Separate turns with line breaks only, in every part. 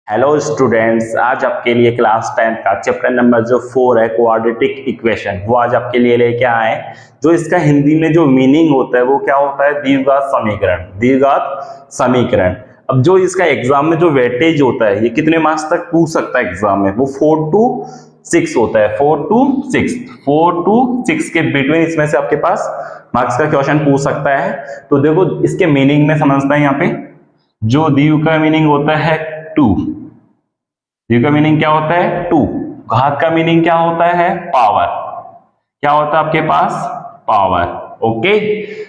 Hello students, आज आपके लिए क्लास 10 का चैप्टर नंबर जो 4 है क्वाड्रेटिक इक्वेशन, वो आज आपके लिए लेके आए। जो इसका हिंदी में जो मीनिंग होता है वो क्या होता है? द्विघात समीकरण। द्विघात समीकरण। अब जो इसका एग्जाम में जो वेटेज होता है, ये कितने मार्क्स तक पूछ सकता है एग्जाम में? वो 4 to 6 होता है। 4 to 6 के बिटवीन इसमें से आपके पास मार्क्स का क्वेश्चन पूछ सकता है। तो देखो इसके मीनिंग में समझता है। यहाँ पे जो द्विघात का मीनिंग होता है 2, द्विघात का मीनिंग क्या होता है? 2। घात का मीनिंग क्या होता है? पावर। क्या होता है आपके पास? पावर। ओके,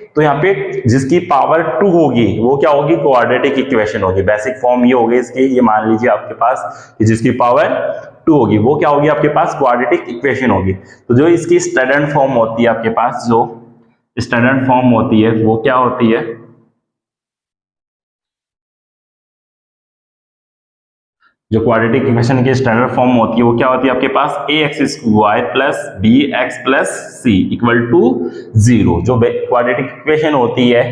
तो यहाँ पे जिसकी पावर 2 होगी वो क्या होगी? क्वाड्रेटिक इक्वेशन होगी। बेसिक फॉर्म ये होगी इसकी, ये मान लीजिए आपके पास कि जिसकी पावर 2 होगी वो क्या होगी आपके पास? क्वाड्रेटिक इक्वेशन होगी। तो जो इसकी स्टैंडर्ड फॉर्म होती है आपके पास, जो स्टैंडर्ड फॉर्म होती है वो क्या होती है? जो क्वाड्रेटिक इक्वेशन की स्टैंडर्ड फॉर्म होती है वो क्या होती है आपके पास? ax² plus bx plus c equal to 0। जो क्वाड्रेटिक इक्वेशन होती है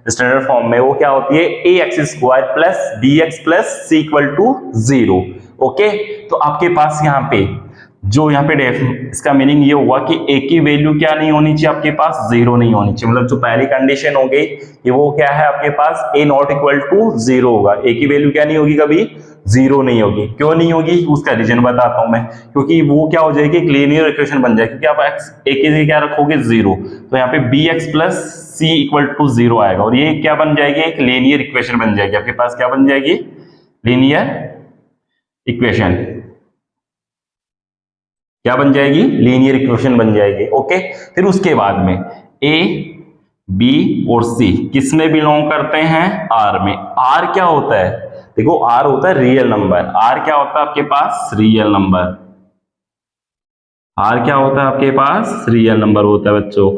स्टैंडर्ड फॉर्म में वो क्या होती है? ax² plus bx plus c equal to 0। Okay, तो आपके पास यहाँ पे जो यहाँ पे इसका मीनिंग ये हुआ कि a की वैल्यू क्या नहीं होनी चाहिए आपके पास? 0 नहीं होनी चाहिए। मतलब जो पहली कंडीशन हो गई ये वो क्या है आपके पास? a नॉट इक्वल टू 0 होगा। a की वैल्यू क्या नहीं होगी? कभी 0 नहीं होगी। क्यों नहीं होगी उसका रीजन बताता हूं मैं। क्योंकि वो क्या हो जाएगी? एक लीनियर इक्वेशन बन जाएगी। क्योंकि आप a की जगह क्या रखोगे? 0। तो यहाँ पे bx plus c equal to 0 आएगा और ये क्या बन जाएगी? एक लीनियर इक्वेशन बन जाएगी। आपके पास क्या बन जाएगी? Linear equation. क्या बन जाएगी? लीनियर इक्वेशन बन जाएगी। ओके, फिर उसके बाद में a, b और c किस में बिलोंग करते हैं? r में। r क्या होता है? देखो r होता है रियल नंबर। r क्या होता है आपके पास? Real number. r क्या होता है आपके पास? रियल नंबर होता है बच्चों।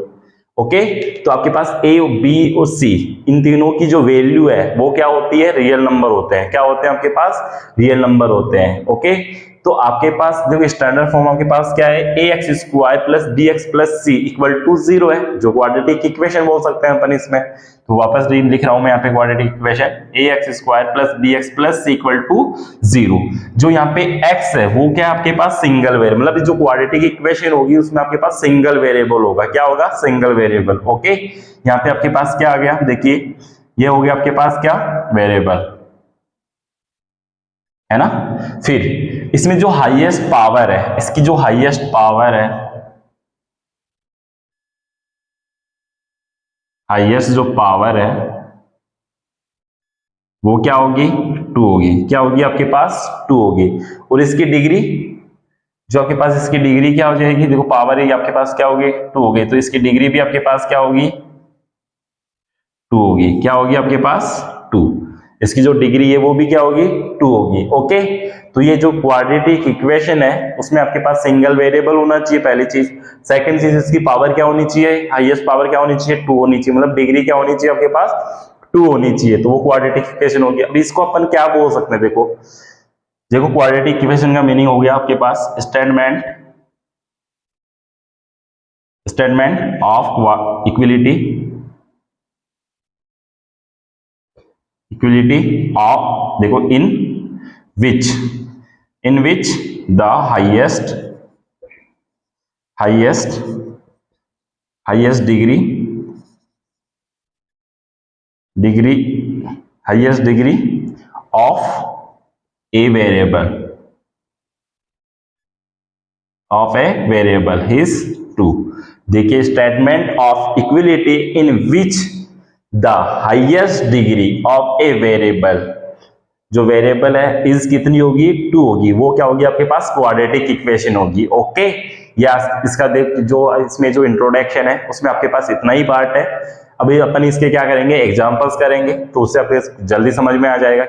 ओके, तो आपके पास a, b और c इन तीनों की जो वैल्यू है वो क्या होती है? रियल नंबर होते हैं। क्या होते हैं आपके पास? रियल नंबर होते हैं। ओके, तो आपके पास देखो स्टैंडर्ड फॉर्म आपके पास क्या है? ax² plus bx plus c equal to 0 है, जो क्वाड्रेटिक इक्वेशन बोल सकते हैं अपन इसमें। तो वापस लिख रहा हूं मैं यहाँ पे quadratic equation ax² plus bx plus c equal to 0। जो यहाँ पे x है वो क्या आपके पास? Single variable. मतलब जो क्वाड्रेटिक इक्वेशन होगी उसमें आपके पास सिंगल वेरिएबल होगा। क्या होगा? Single variable. ओके, यहाँ पे आपके पास क्या आ गया? देखिए ये हो गया आपके पास क्या? वेरिएबल है ना। फिर इसमें जो हाईएस्ट पावर है, इसकी जो हाईएस्ट पावर है, हाईएस्ट जो पावर है वो क्या होगी? 2 होगी। क्या होगी आपके पास? 2 होगी। और इसकी डिग्री जो आपके पास, इसकी डिग्री क्या हो जाएगी? देखो पावर है आपके पास क्या होगी? 2 होगी। तो इसकी डिग्री भी आपके पास क्या होगी? 2 होगी। क्या होगी आपके पास? 2। इसकी जो डिग्री है वो भी क्या होगी? 2 होगी। ओके, तो ये जो क्वाड्रेटिक इक्वेशन है उसमें आपके पास सिंगल वेरिएबल होना चाहिए, पहली चीज। सेकंड चीज, इसकी पावर क्या होनी चाहिए? हाईएस्ट पावर क्या होनी चाहिए? 2 होनी चाहिए। मतलब डिग्री क्या होनी चाहिए आपके पास? 2 होनी चाहिए। तो वो क्वाड्रेटिक इक्वेशन होगी। अब इसको अपन क्या बोल सकते हैं? देखो देखो क्वाड्रेटिक इक्वेशन का मीनिंग हो गया आपके पास स्टेटमेंट ऑफ इक्विलिटी ऑफ, देखो in which the highest degree of a variable is 2। देखिए statement of equality in which the highest degree of a variable, जो वेरिएबल है इज कितनी होगी? 2 होगी। वो क्या होगी आपके पास? क्वाड्रेटिक इक्वेशन होगी। ओके, या इसका देख जो इसमें जो इंट्रोडक्शन है उसमें आपके पास इतना ही पार्ट है। अभी अपन इसके क्या करेंगे? एग्जांपल्स करेंगे, तो उससे आपको जल्दी समझ में आ जाएगा।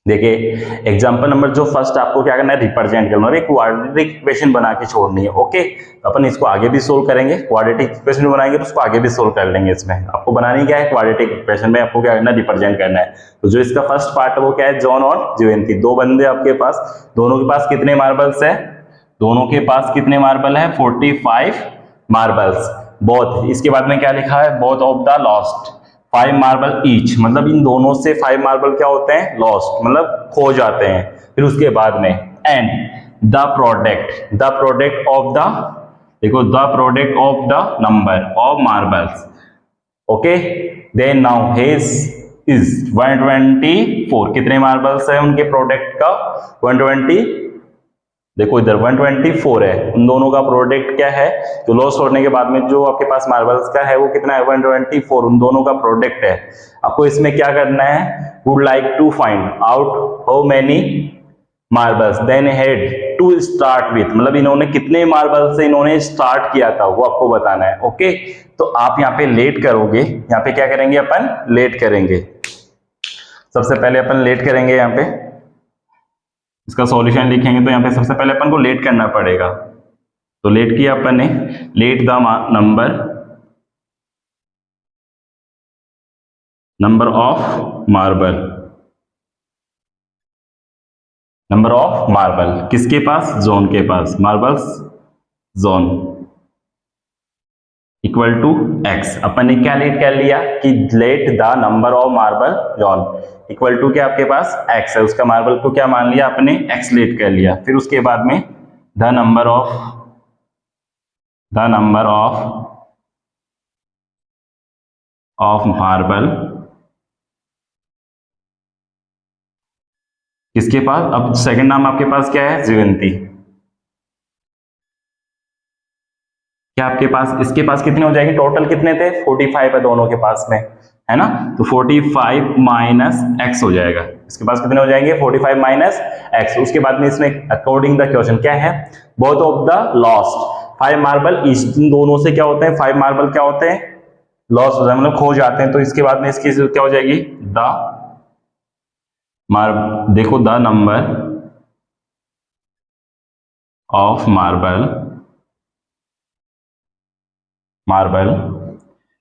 देखिए एग्जांपल नंबर जो फर्स्ट आपको क्या करना है? रिप्रेजेंट करना और एक क्वाड्रेटिक इक्वेशन बना के छोड़नी है। ओके, तो अपन इसको आगे भी सोल्व करेंगे। क्वाड्रेटिक इक्वेशन बनाएंगे तो उसको आगे भी सोल्व कर लेंगे। इसमें आपको बनानी क्या है? क्वाड्रेटिक इक्वेशन में आपको क्या करना है? रिप्रेजेंट करना है। तो जो इसका फर्स्ट पार्ट है वो क्या है? जॉन और जयंती, 2 बंदे आपके पास। दोनों के पास कितने मार्बल्स है? दोनों के पास कितने मार्बल है? 45 मार्बल्स। बोथ, इसके बाद में क्या लिखा है? Both of the lost 5 marble each, मतलब इन दोनों से 5 मार्बल क्या होते हैं, लॉस्ट, मतलब खो जाते हैं। फिर उसके बाद में and the product of the, देखो the product of the number of marbles, okay, then now his is 124, कितने मार्बल्स है उनके प्रोडक्ट का 120, देखो इधर 124 है, उन दोनों का प्रोडक्ट क्या है, जो लॉस होने के बाद में जो आपके पास मार्बल्स का है वो कितना है 124, उन दोनों का प्रोडक्ट है। आपको इसमें क्या करना है, would like to find out how many marbles then had to start with, मतलब इन्होंने कितने मार्बल से इन्होंने स्टार्ट किया था वो आपको बताना है। ओके, तो आप यहाँ पे लेट करोगे, यहाँ पे क्या करेंगे अपन, लेट करेंगे। सबसे पहले अपन लेट करेंगे, यहाँ पे इसका सॉल्यूशन लिखेंगे तो यहाँ पे सबसे पहले अपन को लेट करना पड़ेगा। तो लेट किया अपन ने, let the number of marble किसके पास, जोन के पास, marbles John equal to X. अपन ने क्या लेट कर लिया कि let the number of marble John equal to क्या आपके पास एक्स है, उसका मार्बल को क्या मान लिया आपने, एक्स लेट कर लिया। फिर उसके बाद में द नंबर ऑफ मार्बल किसके पास, अब सेकंड नाम आपके पास क्या है, जीवंती। क्या आपके पास, इसके पास कितने हो जाएंगे, टोटल कितने थे 45 है दोनों के पास में, है ना, तो 45 माइनस एक्स हो जाएगा। इसके पास कितने हो जाएंगे 45 माइनस एक्स। उसके बाद में इसमें अकॉर्डिंग द क्वेश्चन क्या है, both of the lost 5 marble each, इन दोनों से क्या होते हैं 5 मार्बल क्या होते हैं, लॉस हो जाए, मतलब खो जाते हैं। तो इसके बाद में इसकी क्या हो जाएगी, देखो the number of marble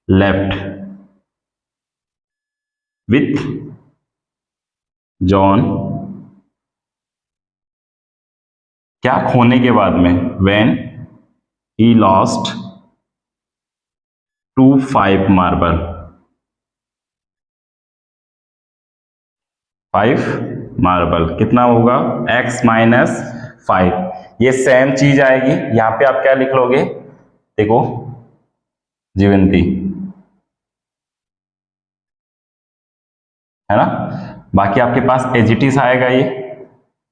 left with John, क्या खोने के बाद में, when he lost 5 marble, 5 marble कितना होगा x माइनस 5। ये सेम चीज आएगी, यहां पे आप क्या लिख लोगे, देखो जीवंती, है ना, बाकी आपके पास एजिटिस आएगा ये,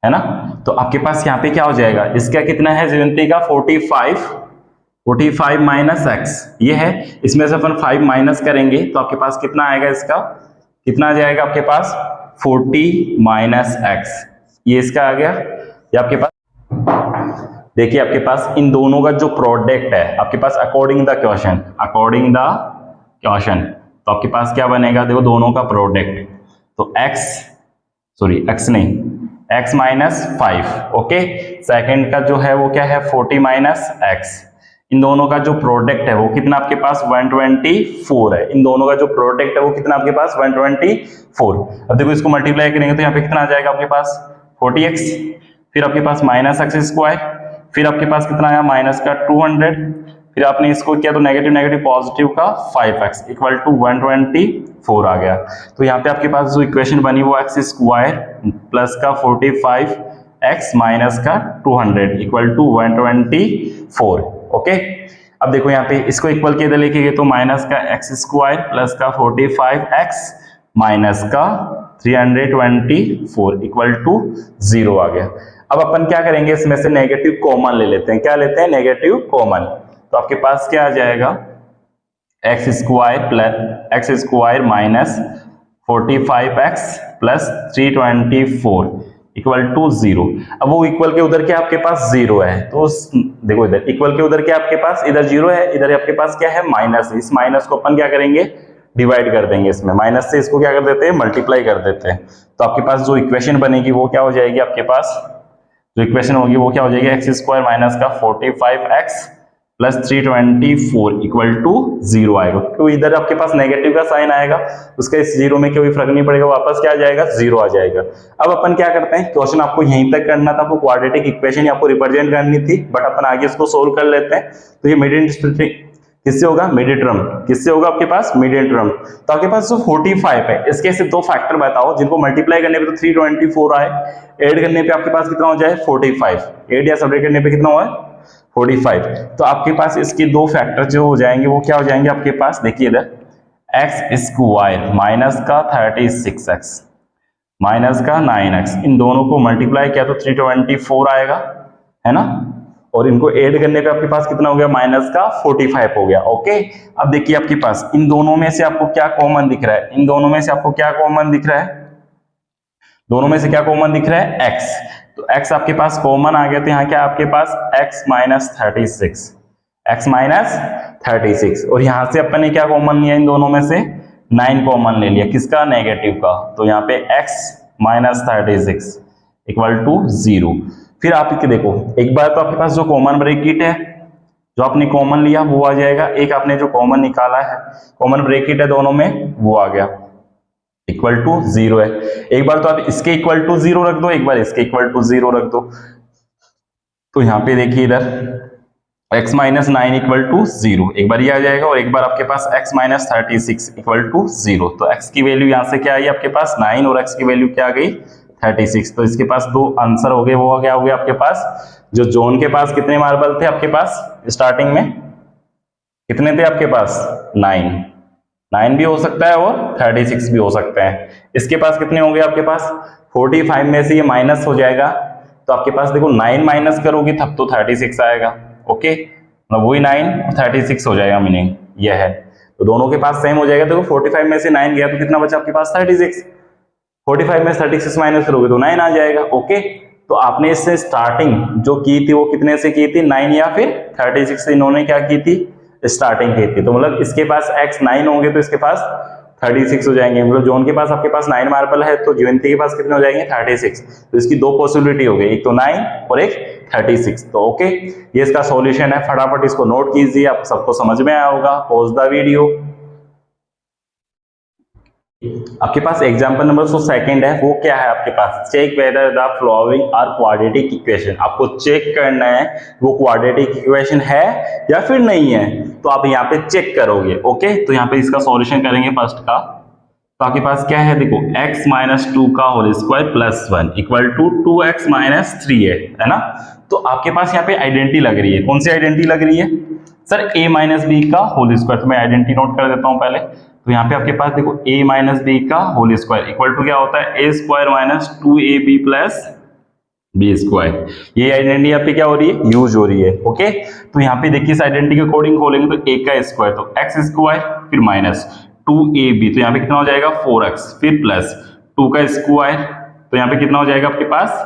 है ना। तो आपके पास यहाँ पे क्या हो जाएगा, इसका कितना है जीवंती का 45 माइनस एक्स, ये है, इसमें से अपन 5 माइनस करेंगे तो आपके पास कितना आएगा, इसका कितना आ जाएगा आपके पास 40 माइनस एक्स, ये इसका आ गया। ये आपके पास देखिए, आपके पास इन दोनों का जो प्रोडक्ट है आपके पास अकॉर्डिंग द क्वेश्चन, तो आपके पास क्या बनेगा, देखो दोनों का प्रोडक्ट, तो x माइनस 5, ओके। सेकंड का जो है वो क्या है 40 माइनस एक्स, इन दोनों का जो प्रोडक्ट है वो कितना आपके पास 124 है, इन दोनों का जो प्रोडक्ट है वो कितना आपके पास 124। अब देखो इसको मल्टीप्लाई करेंगे तो यहाँ पे कितना आ जाएगा आपके पास 40x, फिर आपके पास माइनस एक्स स्क्वायर, फिर आपके पास कितना आया माइनस का 200, फिर आपने इसको किया तो नेगेटिव पॉजिटिव का 5x इक्वल टू 124 आ गया। तो यहाँ पे आपके पास जो इक्वेशन बनी वो एक्स स्क्वायर प्लस का 45x माइनस का 200 इक्वल टू 124, ओके। अब देखो यहाँ पे इसको इक्वल के इधर लेके गए तो माइनस का एक्स स्क्वायर प्लस का 45x माइनस का 324 इक्वल टू 0 आ गया। अब अपन क्या करेंगे, इसमें से नेगेटिव कॉमन ले लेते हैं, क्या लेते हैं नेगेटिव कॉमन, तो आपके पास क्या आ जाएगा x square minus 45x plus 324 equal to 0। अब वो इक्वल के उधर क्या आपके पास 0 है, तो देखो इधर इक्वल के उधर क्या आपके पास इधर 0 है, इधर आपके पास क्या है माइनस, इस माइनस को अपन क्या करेंगे डिवाइड कर देंगे, इसमें माइनस से इसको क्या कर देते हैं मल्टीप्लाई कर देते हैं। तो आपके पास जो इक्वेशन बनेगी वो क्या हो जाएगी, आपके पास जो इक्वेशन होगी वो क्या हो जाएगी एक्स स्क्वायर माइनस का 45x प्लस 324 इक्वल टू 0 आएगा, क्योंकि इधर आपके पास नेगेटिव का साइन आएगा, उसका इस 0 में कोई फर्क नहीं पड़ेगा, वापस क्या आ जाएगा 0 आ जाएगा। अब अपन क्या करते हैं, क्वेश्चन आपको यहीं तक करना था, आपको क्वाड्रेटिक इक्वेशन आपको रिप्रेजेंट करनी थी, बट अपन आगे इसको सोल्व कर लेते हैं। तो ये किससे होगा, मिडिल टर्म, किससे होगा आपके पास, मिडिल टर्म। तो आपके पास जो 45 है, इसके सिर्फ दो फैक्टर बताओ जिनको मल्टीप्लाई करने पे तो 324 आए, ऐड करने पे आपके पास कितना हो जाए 45, ऐड या सब्ट्रैक्ट करने पे कितना हुआ 45। तो आपके पास इसके दो फैक्टर जो हो जाएंगे वो क्या हो जाएंगे आपके पास, देखिए इधर एक्स स्क्वायर माइनस का 36x माइनस का 9x, इन दोनों को मल्टीप्लाई किया तो 324 आएगा, है ना, और इनको ऐड करने पे आपके पास कितना हो गया, माइनस का 45 हो गया। ओके, अब देखिए आपके पास इन दोनों में से आपको क्या कॉमन दिख रहा है, इन दोनों में से आपको क्या कॉमन दिख रहा है, दोनों में से क्या कॉमन दिख रहा है, x। तो x आपके पास कॉमन आ गया, तो यहाँ क्या आपके पास x माइनस 36, x माइनस 36, और यहां से अपन ने क्या कॉमन लिया, इन दोनों में से 9 कॉमन ले लिया, किसका, नेगेटिव का। तो यहाँ पे x माइनस 36 इक्वल टू 0। फिर आप इसे देखो, एक बार तो आपके पास जो कॉमन ब्रैकेट है, जो आपने कॉमन लिया वो आ जाएगा, एक आपने जो कॉमन निकाला है, कॉमन ब्रैकेट है दोनों में, वो आ गया, इक्वल टू 0 है। एक बार तो आप इसके इक्वल टू 0 रख दो, एक बार इसके इक्वल टू 0 रख दो। तो यहाँ पे देखिए इधर x माइनस 9 इक्वल टू 0, एक बार ये आ जाएगा, और एक बार आपके पास x माइनस 36 इक्वल टू 0। तो x की वैल्यू यहाँ से क्या आई आपके पास 9, और x की वैल्यू क्या आ गई 36। तो इसके पास दो आंसर हो गए, वो क्या हो गया आपके पास, जो जोन के पास कितने मार्बल थे आपके पास स्टार्टिंग में, कितने थे आपके पास 9 भी हो सकता है और 36 भी हो सकता है। इसके पास कितने होंगे आपके पास 45 में से ये माइनस हो जाएगा, तो आपके पास देखो 9 माइनस करोगे तब तो 36 आएगा। ओके, मतलब वही 9 36 हो जाएगा, मीनिंग यह है। तो दोनों के पास सेम हो जाएगा। देखो 45 में से 9 गया तो कितना बचा आपके पास 36, 45 में 36 माइनस करोगे तो 9 आ जाएगा। ओके, तो आपने इससे स्टार्टिंग जो की थी वो कितने से की थी, 9 या फिर 36 से इन्होंने क्या की थी, स्टार्टिंग की थी। तो मतलब इसके पास x 9 होंगे तो इसके पास 36 हो जाएंगे। मतलब जोन के पास आपके पास 9 मार्बल है तो ज्योंति के पास कितने हो जाएंगे 36। तो इसकी दो पॉसिबिलिटी हो गई, एक तो 9 और एक 36। तो ओके, ये इसका सॉल्यूशन है, फटाफट इसको नोट कीजिए, आप सबको समझ में आया होगा। Pause the video. आपके पास एग्जांपल नंबर 2 है, वो क्या है आपके पास, check whether the following are quadratic equation. आपको चेक करना है वो क्वाड्रेटिक इक्वेशन है या फिर नहीं है, तो आप यहाँ पे चेक करोगे। ओके, तो यहाँ पे इसका सॉल्यूशन करेंगे फर्स्ट का। तो आपके पास क्या है, देखो x माइनस 2 का whole square plus 1 equal to 2x minus 3 है ना। तो आपके पास यहाँ पे आइडेंटिटी लग रही है, कौन सी आइडेंटिटी लग रही है सर, a माइनस बी का होल स्क्वायर। तो मैं आइडेंटिटी नोट कर देता हूँ पहले। तो यहाँ पे आपके पास देखो a माइनस बी का होल स्क्वायर इक्वल टू क्या होता है, a square minus 2ab plus b square. ये आइडेंटिटी यहाँ पे क्या हो रही है, यूज हो रही है। ओके, तो यहाँ पे देखिए इस आइडेंटिटी के अकॉर्डिंग खोलेंगे तो a का स्क्वायर तो x स्क्वायर फिर माइनस 2ab, तो यहाँ पे कितना हो जाएगा 4x, फिर प्लस 2 का स्क्वायर, तो यहाँ पे कितना हो जाएगा आपके पास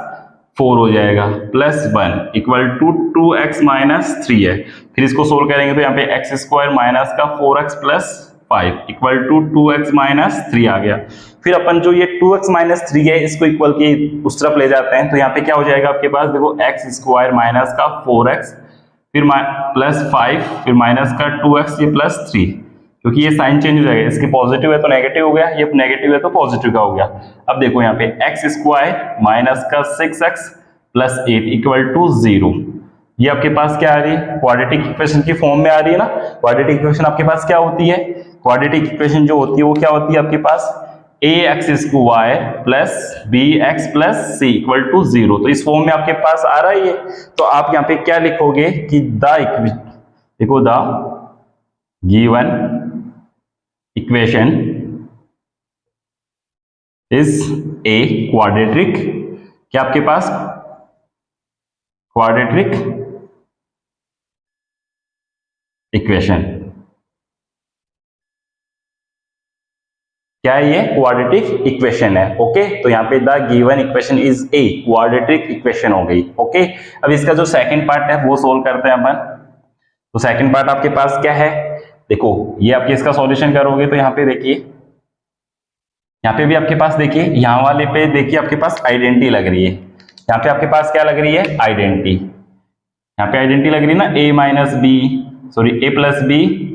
4 हो जाएगा, plus 1 equal to 2x minus 3 है। फिर इसको सोल्व करेंगे तो यहाँ पे x स्क्वायर माइनस का 4x plus 5 equal to 2x minus 3 आ गया। फिर अपन जो ये 2x माइनस 3 है इसको इक्वल के उस तरफ ले जाते हैं, तो यहाँ पे क्या हो जाएगा आपके पास, देखो x स्क्वायर माइनस का 4x फिर प्लस 5 फिर माइनस का 2x ये प्लस 3, क्योंकि ये साइन चेंज हो जाएगा, इसके पॉजिटिव है तो नेगेटिव हो गया, ये नेगेटिव है तो पॉजिटिव का हो गया। अब देखो यहाँ पे x स्क्वायर माइनस का 6x प्लस 8 इक्वल टू 0, ये आपके पास क्या आ रही है, क्वाड्रेटिक इक्वेशन की फॉर्म में आ रही है ना। क्वाड्रेटिक इक्वेशन आपके पास क्या होती है, क्वाड्रेटिक इक्वेशन जो होती है वो क्या होती है आपके पास, ax square plus bx plus c equal to 0। तो इस फॉर्म में आपके पास आ रहा है ये। तो आप यहाँ पे क्या लिखोगे कि देखो the given equation is a quadratic, क्या आपके पास क्वाड्रेटिक इक्वेशन, क्या है ये क्वाड्रेटिक इक्वेशन है। ओके, तो यहाँ पे the given equation is a quadratic equation हो गई। ओके, अब इसका जो सेकंड पार्ट है वो सोल्व करते हैं अपन। तो सेकंड पार्ट आपके पास क्या है, देखो ये आपके इसका सॉल्यूशन करोगे तो यहाँ पे देखिए, यहाँ पे भी आपके पास देखिए, यहाँ वाले पे देखिए आपके पास आइडेंटिटी लग रही है, यहाँ पे आपके पास क्या लग रही है आइडेंटिटी, यहाँ पे आइडेंटिटी लग रही है ना, a minus b sorry a plus b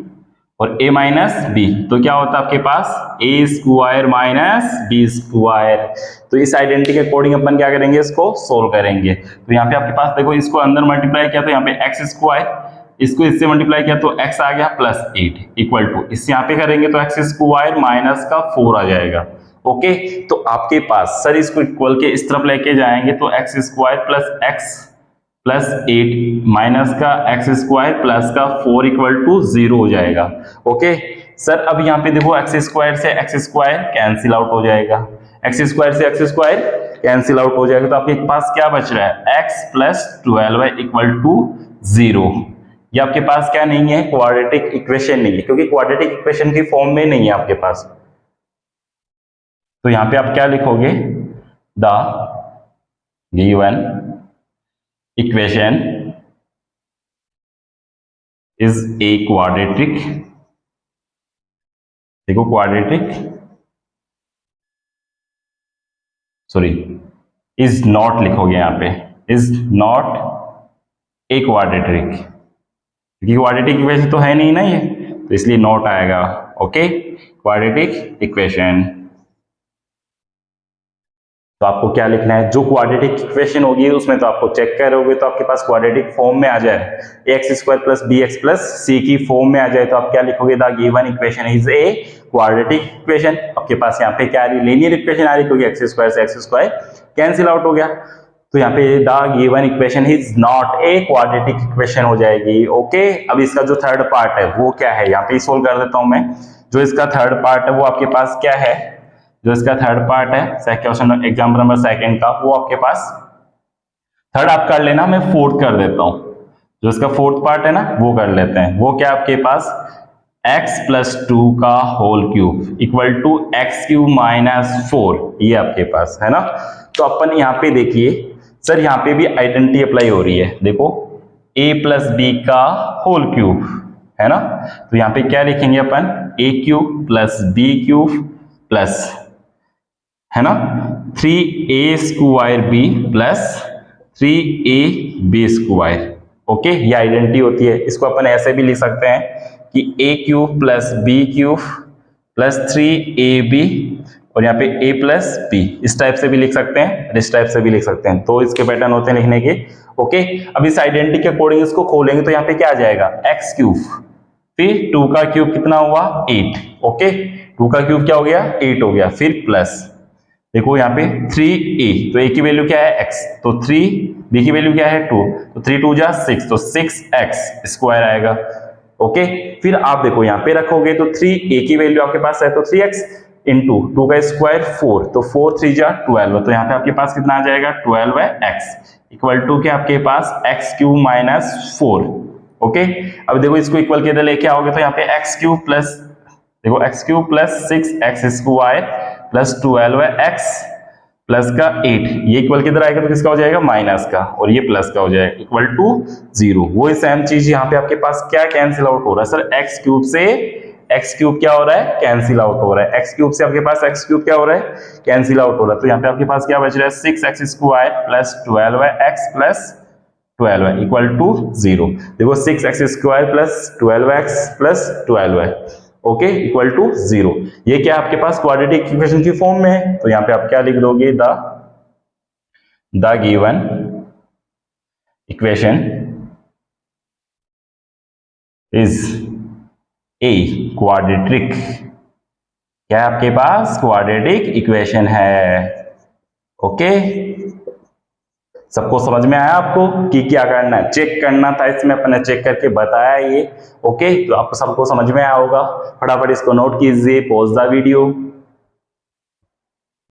और a माइनस बी, तो क्या होता है आपके पास a square minus b square. तो इस आइडेंटिटी के अकॉर्डिंग अपन क्या करेंगे, इसको सोल्व करेंगे। तो यहाँ पे आपके पास देखो इसको अंदर मल्टीप्लाई किया तो यहाँ पे x स्क्वायर इसको इससे मल्टीप्लाई किया तो x आ गया +8 इक्वल टू, इससे यहाँ पे करेंगे तो x स्क्वायर माइनस का 4 आ जाएगा। ओके, तो आपके पास सर इसको इक्वल के इस तरफ लेके जाएंगे तो x square plus x plus 8 minus का x स्क्वायर प्लस का 4 इक्वल टू 0 हो जाएगा। ओके सर, अब यहाँ पे देखो x स्क्वायर से x स्क्वायर कैंसिल आउट हो जाएगा, x स्क्वायर से x स्क्वायर कैंसिल आउट हो जाएगा, तो आपके पास क्या बच रहा है x प्लस 12 इक्वल टू 0। ये आपके पास क्या नहीं है, क्वाड्रेटिक इक्वेशन नहीं है, क्योंकि क्वाड्रेटिक इक्वेशन की फॉर्म में नहीं है आपके पास। तो यहां पे आप क्या लिखोगे, the given equation is a quadratic, देखो क्वाड्रेटिक, सॉरी इज नॉट लिखोगे यहां पे, इज नॉट ए क्वाड्रेटिक, क्योंकि क्वाड्रेटिक इक्वेशन तो है नहीं ना ये, तो इसलिए नॉट आएगा। ओके, क्वाड्रेटिक इक्वेशन, तो आपको क्या लिखना है, जो क्वाड्रेटिक इक्वेशन होगी उसमें तो आपको चेक करोगे तो आपके पास क्वाड्रेटिक फॉर्म में आ जाए, x square plus b x plus c की फॉर्म में आ जाए, तो आप क्या लिखोगे, the given equation is a quadratic equation. आपके पास यहाँ पे क्या आ रही, लीनियर इक्वेशन आ रही, क्योंकि एक्स स्क्वायर से एक्स स्क्वायर कैंसिल आउट हो गया, तो यहाँ पे the given equation is not a quadratic equation हो जाएगी। ओके, अब इसका जो थर्ड पार्ट है वो क्या है, यहाँ पे सोल्व कर देता हूं मैं। जो इसका थर्ड पार्ट है वो आपके पास क्या है, जो इसका थर्ड पार्ट है क्वेश्चन एग्जाम्पल नंबर 2 का, वो आपके पास थर्ड आप कर लेना, मैं फोर्थ कर देता हूं। जो इसका फोर्थ पार्ट है ना वो कर लेते हैं, वो क्या आपके पास x प्लस 2 का whole cube equal to x cube minus 4, ये आपके पास है ना। तो अपन यहाँ पे देखिए सर, यहाँ पे भी आइडेंटिटी अप्लाई हो रही है, देखो a प्लस बी का होल क्यूब है ना, तो यहाँ पे क्या लिखेंगे अपन, a cube plus b cube plus है ना 3a square b plus 3ab square. Okay, ये आइडेंटिटी होती है, इसको अपन ऐसे भी लिख सकते हैं कि a cube plus b cube plus 3ab और यहाँ पे a प्लस b, इस टाइप से भी लिख सकते हैं, इस टाइप से भी लिख सकते हैं, तो इसके पैटर्न होते हैं लिखने के। ओके, अब इस आइडेंटिटी के अकॉर्डिंग इसको खोलेंगे तो यहाँ पे क्या आ जाएगा, x क्यूब, फिर 2 का क्यूब कितना हुआ 8। ओके, 2 का क्यूब क्या हो गया 8 हो गया, फिर प्लस देखो यहाँ पे 3a, तो a की वैल्यू क्या है x, तो 3, b की वैल्यू क्या है 2, तो 3 2 जा 6, तो 6x स्क्वायर आएगा। ओके, फिर आप देखो यहाँ पे रखोगे तो 3a की वैल्यू आपके पास है तो 3x इंटू 2 का स्क्वायर 4, तो 4 3 जा 12, तो यहाँ पे आपके पास कितना आ जाएगा 12 है x इक्वल टू के आपके पास x क्यूब माइनस 4। ओके, अब देखो इसको इक्वल के इधर लेके आओगे तो यहाँ पे x क्यूब प्लस, देखो x cube plus 6x square plus 12 है x प्लस का 8, ये इक्वल किधर आएगा तो किसका हो जाएगा माइनस का, और ये प्लस का हो जाएगा इक्वल टू 0। वो सेम चीज यहाँ पे आपके पास क्या कैंसिल आउट हो रहा है सर, x क्यूब से x क्यूब क्या हो रहा है कैंसिल आउट हो रहा है, x क्यूब से आपके पास x क्यूब क्या हो रहा है कैंसिल आउट हो रहा है, तो यहाँ पे आपके पास क्या बच रहा है 6x स्क्वायर प्लस 12 है x प्लस 12 है इक्वल टू 0। देखो 6x square plus 12x plus 12 है, ओके, इक्वल टू 0। ये क्या आपके पास क्वाड्रेटिक इक्वेशन की फॉर्म में है, तो यहाँ पे आप क्या लिख दोगे, the given equation is a quadratic, क्या आपके पास क्वाड्रेटिक इक्वेशन है। ओके, सबको समझ में आया आपको कि क्या करना है, चेक करना था, इसमें अपने चेक करके बताया ये। ओके, तो आपको सबको समझ में आया होगा, फटाफट इसको नोट कीजिए, पॉज द वीडियो।